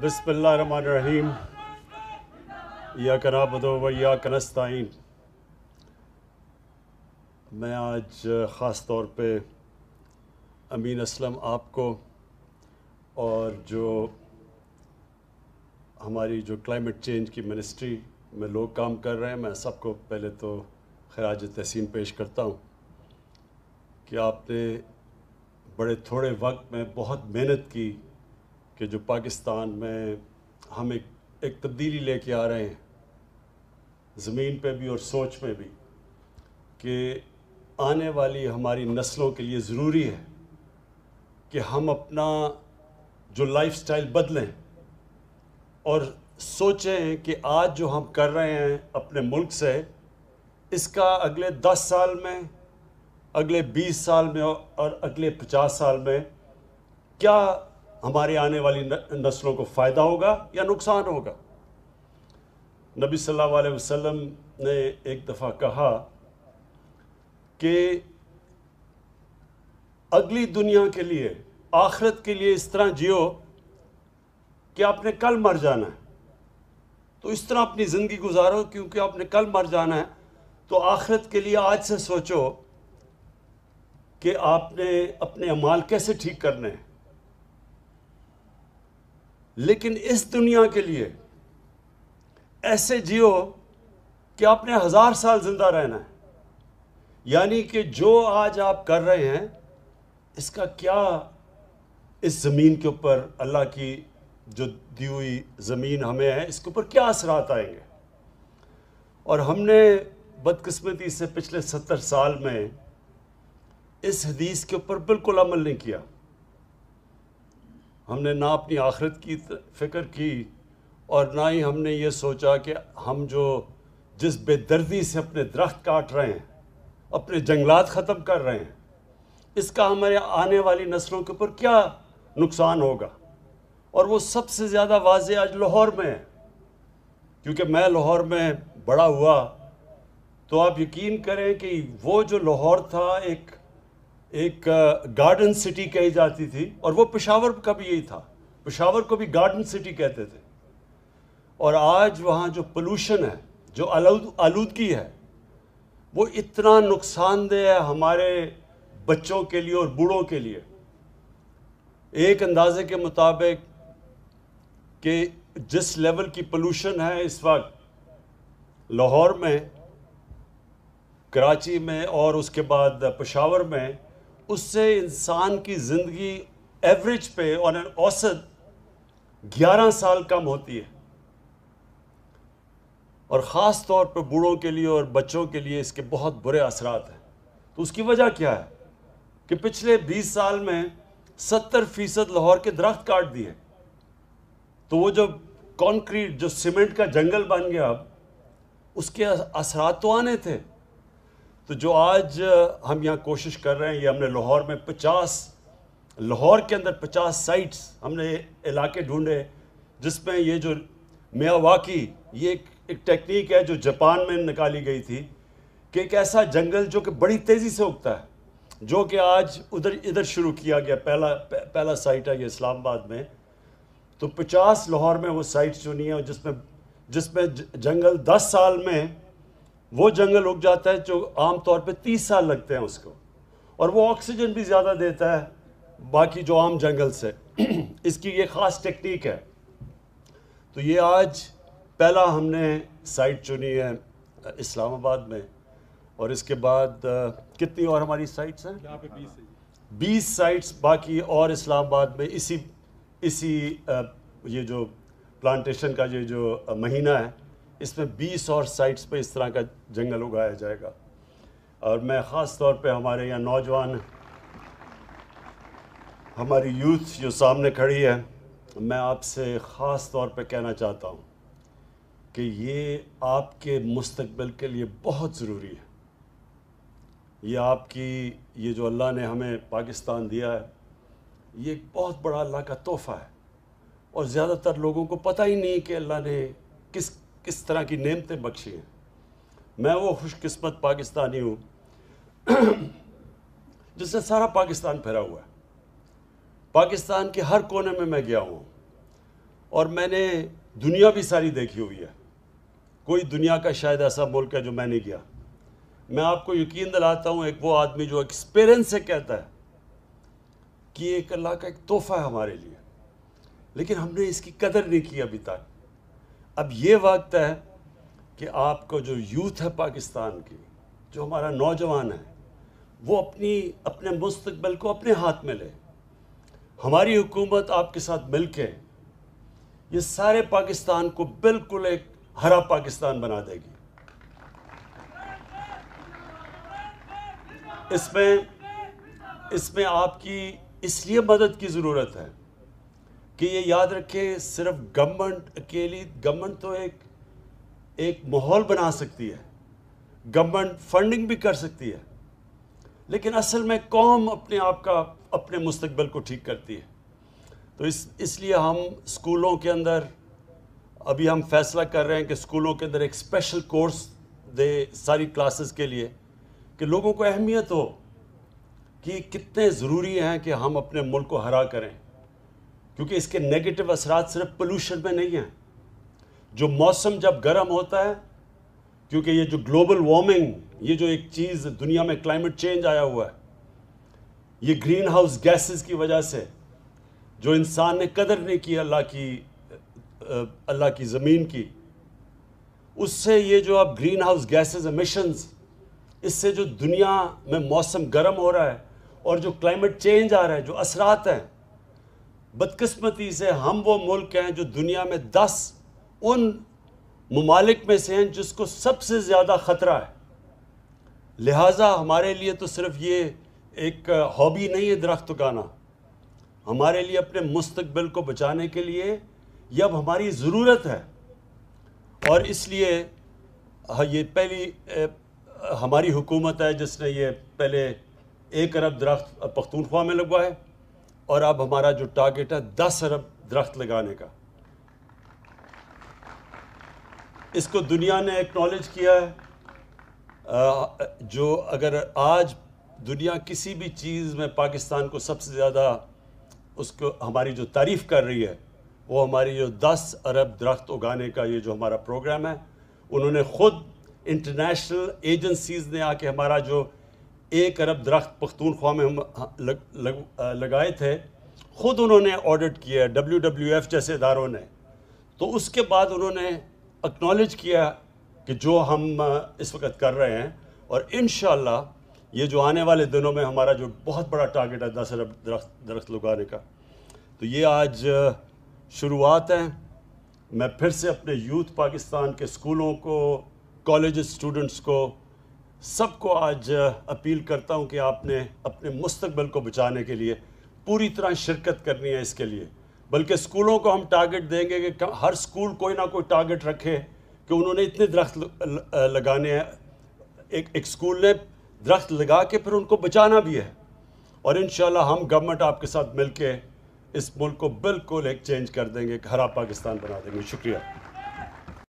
بسم اللہ الرحمن الرحیم ایاک نعبد و ایاک نستعین۔ میں آج خاص طور پہ امین اسلم آپ کو اور جو ہماری جو کلائمیٹ چینج کی منسٹری میں لوگ کام کر رہے ہیں، میں سب کو پہلے تو خراج تحسین پیش کرتا ہوں کہ آپ نے بڑے تھوڑے وقت میں بہت محنت کی کہ جو پاکستان میں ہم ایک تبدیلی لے کے آ رہے ہیں زمین پہ بھی اور سوچ میں بھی، کہ آنے والی ہماری نسلوں کے لیے ضروری ہے کہ ہم اپنا جو لائف سٹائل بدلیں اور سوچیں کہ آج جو ہم کر رہے ہیں اپنے ملک سے، اس کا اگلے 10 سال میں، اگلے 20 سال میں اور اگلے 50 سال میں کیا ہمارے آنے والی نسلوں کو فائدہ ہوگا یا نقصان ہوگا۔ نبی صلی اللہ علیہ وسلم نے ایک دفعہ کہا کہ اگلی دنیا کے لیے، آخرت کے لیے اس طرح جیو کہ آپ نے کل مر جانا ہے، تو اس طرح اپنی زندگی گزارو کیونکہ آپ نے کل مر جانا ہے، تو آخرت کے لیے آج سے سوچو کہ آپ نے اپنے اعمال کیسے ٹھیک کرنے ہیں۔ لیکن اس دنیا کے لیے ایسے جیو کہ آپ نے 1000 سال زندہ رہنا ہے، یعنی کہ جو آج آپ کر رہے ہیں اس کا کیا اس زمین کے اوپر، اللہ کی جو دی ہوئی زمین ہمیں ہے، اس کے اوپر کیا اثرات آئیں گے۔ اور ہم نے بدقسمتی سے پچھلے 70 سال میں اس حدیث کے اوپر بالکل عمل نہیں کیا۔ ہم نے نہ اپنی آخرت کی فکر کی اور نہ ہی ہم نے یہ سوچا کہ ہم جس بے دردی سے اپنے درخت کاٹ رہے ہیں، اپنے جنگلات ختم کر رہے ہیں، اس کا ہمارے آنے والی نسلوں کے اوپر کیا نقصان ہوگا۔ اور وہ سب سے زیادہ واضح آج لاہور میں ہے، کیونکہ میں لاہور میں بڑا ہوا، تو آپ یقین کریں کہ وہ جو لاہور تھا ایک گارڈن سٹی کہی جاتی تھی، اور وہ پشاور کا بھی یہی تھا، پشاور کو بھی گارڈن سٹی کہتے تھے۔ اور آج وہاں جو پولوشن ہے، جو آلودگی ہے، وہ اتنا نقصان دہ ہے ہمارے بچوں کے لیے اور بوڑھوں کے لیے۔ ایک اندازے کے مطابق کہ جس لیول کی پولوشن ہے اس وقت لاہور میں، کراچی میں اور اس کے بعد پشاور میں، اس سے انسان کی زندگی ایوریج پہ اور اوسط 11 سال کم ہوتی ہے۔ اور خاص طور پہ بوڑھوں کے لیے اور بچوں کے لیے اس کے بہت برے اثرات ہیں۔ تو اس کی وجہ کیا ہے کہ پچھلے 20 سال میں 70% لاہور کے درخت کاٹ دیے، تو وہ جو کانکریٹ، جو سیمنٹ کا جنگل بن گیا، اب اس کے اثرات تو آنے تھے۔ تو جو آج ہم یہاں کوشش کر رہے ہیں، یہ ہم نے لاہور میں لاہور کے اندر 50 سائٹس ہم نے علاقے ڈھونڈے، جس میں یہ جو میاواکی، یہ ایک ٹیکنیک ہے جو جاپان میں نکالی گئی تھی، کہ ایک ایسا جنگل جو کہ بڑی تیزی سے اگتا ہے، جو کہ آج ادھر شروع کیا گیا، پہلا سائٹ ہے یہ اسلام آباد میں۔ تو 50 لاہور میں وہ سائٹس چنی ہیں، جس میں جنگل 10 سال میں وہ جنگل اگ جاتا ہے جو عام طور پہ 30 سال لگتے ہیں اس کو، اور وہ آکسیجن بھی زیادہ دیتا ہے باقی جو عام جنگل سے۔ اس کی یہ خاص ٹیکنیک ہے۔ تو یہ آج پہلا ہم نے سائٹ چنی ہے اسلام آباد میں، اور اس کے بعد کتنی اور ہماری سائٹس ہیں؟ یہاں پہ 20 سائٹس باقی اور اسلام آباد میں اسی یہ جو پلانٹیشن کا یہ جو مہینہ ہے، اس میں 20 اور سائٹس پہ اس طرح کا جنگل اگایا جائے گا۔ اور میں خاص طور پہ ہمارے یہاں نوجوان، ہماری یوتھ جو سامنے کھڑی ہے، میں آپ سے خاص طور پہ کہنا چاہتا ہوں کہ یہ آپ کے مستقبل کے لیے بہت ضروری ہے۔ یہ آپ کی، یہ جو اللہ نے ہمیں پاکستان دیا ہے، یہ ایک بہت بڑا اللہ کا تحفہ ہے، اور زیادہ تر لوگوں کو پتہ ہی نہیں کہ اللہ نے کس طرح کی نعمتیں بخشی ہیں۔ میں وہ خوش قسمت پاکستانی ہوں جس سے سارا پاکستان پھیرا ہوا ہے۔ پاکستان کے ہر کونے میں گیا ہوں، اور میں نے دنیا بھی ساری دیکھی ہوئی ہے. کوئی دنیا کا شاید ایسا ملک ہے جو میں نہیں گیا. میں آپ کو یقین دلاتا ہوں، ایک وہ آدمی جو ایکسپیرینس سے کہتا ہے کہ یہ ایک اللہ کا ایک تحفہ ہے ہمارے لیے، لیکن ہم نے اس کی قدر نہیں کی ابھی تک. اب یہ وقت ہے کہ آپ کو جو یوتھ ہے پاکستان کی، جو ہمارا نوجوان ہے، وہ اپنے مستقبل کو اپنے ہاتھ میں لے. ہماری حکومت آپ کے ساتھ مل کے یہ سارے پاکستان کو بالکل ایک ہرا پاکستان بنا دے گی. اس میں آپ کی اس لیے مدد کی ضرورت ہے کہ یہ یاد رکھیں، صرف گورنمنٹ اکیلی، گورنمنٹ تو ایک ماحول بنا سکتی ہے، گورنمنٹ فنڈنگ بھی کر سکتی ہے، لیکن اصل میں قوم اپنے مستقبل کو ٹھیک کرتی ہے. تو اس لیے ہم اسکولوں کے اندر ابھی ہم فیصلہ کر رہے ہیں کہ اسکولوں کے اندر ایک اسپیشل کورس دے ساری کلاسز کے لیے، کہ لوگوں کو اہمیت ہو کہ یہ کتنے ضروری ہیں کہ ہم اپنے ملک کو ہرا کریں، کیونکہ اس کے نیگیٹو اثرات صرف پولوشن میں نہیں ہیں. جو موسم جب گرم ہوتا ہے، کیونکہ یہ جو گلوبل وارمنگ، یہ جو ایک چیز دنیا میں کلائمیٹ چینج آیا ہوا ہے، یہ گرین ہاؤس گیسز کی وجہ سے جو انسان نے قدر نہیں کی اللہ کی زمین کی، اس سے یہ جو اب گرین ہاؤس گیسز ایمیشنز، اس سے جو دنیا میں موسم گرم ہو رہا ہے اور جو کلائمیٹ چینج آ رہا ہے، جو اثرات ہیں، بدقسمتی سے ہم وہ ملک ہیں جو دنیا میں 10 ان ممالک میں سے ہیں جس کو سب سے زیادہ خطرہ ہے. لہٰذا ہمارے لیے تو صرف یہ ایک ہابی نہیں ہے درخت اگانا، ہمارے لیے اپنے مستقبل کو بچانے کے لیے یہ اب ہماری ضرورت ہے. اور اس لیے یہ پہلی ہماری حکومت ہے جس نے یہ پہلے 1 ارب درخت پختونخوا میں لگوائے، اور اب ہمارا جو ٹارگٹ ہے 10 ارب درخت لگانے کا. اس کو دنیا نے ایکنالج کیا ہے. جو اگر آج دنیا کسی بھی چیز میں پاکستان کو سب سے زیادہ اس کو ہماری جو تعریف کر رہی ہے، وہ ہماری جو 10 ارب درخت اگانے کا یہ جو ہمارا پروگرام ہے. انہوں نے خود انٹرنیشنل ایجنسیز نے آ کے ہمارا جو 1 ارب درخت پختونخوا میں ہم لگائے تھے، خود انہوں نے آڈٹ کیا ہے، WWF جیسے اداروں نے. تو اس کے بعد انہوں نے اکنالج کیا کہ جو ہم اس وقت کر رہے ہیں، اور انشاءاللہ یہ جو آنے والے دنوں میں ہمارا جو بہت بڑا ٹارگٹ ہے 10 ارب درخت لگانے کا، تو یہ آج شروعات ہیں. میں پھر سے اپنے یوتھ پاکستان کے اسکولوں کو، کالج اسٹوڈنٹس کو، سب کو آج اپیل کرتا ہوں کہ آپ نے اپنے مستقبل کو بچانے کے لیے پوری طرح شرکت کرنی ہے اس کے لیے. بلکہ اسکولوں کو ہم ٹارگٹ دیں گے کہ ہر اسکول کوئی نہ کوئی ٹارگٹ رکھے کہ انہوں نے اتنے درخت لگانے ہیں. ایک اسکول نے درخت لگا کے پھر ان کو بچانا بھی ہے. اور انشاءاللہ ہم گورنمنٹ آپ کے ساتھ مل کے اس ملک کو بالکل ایک چینج کر دیں گے، ایک ہرا پاکستان بنا دیں گے. شکریہ.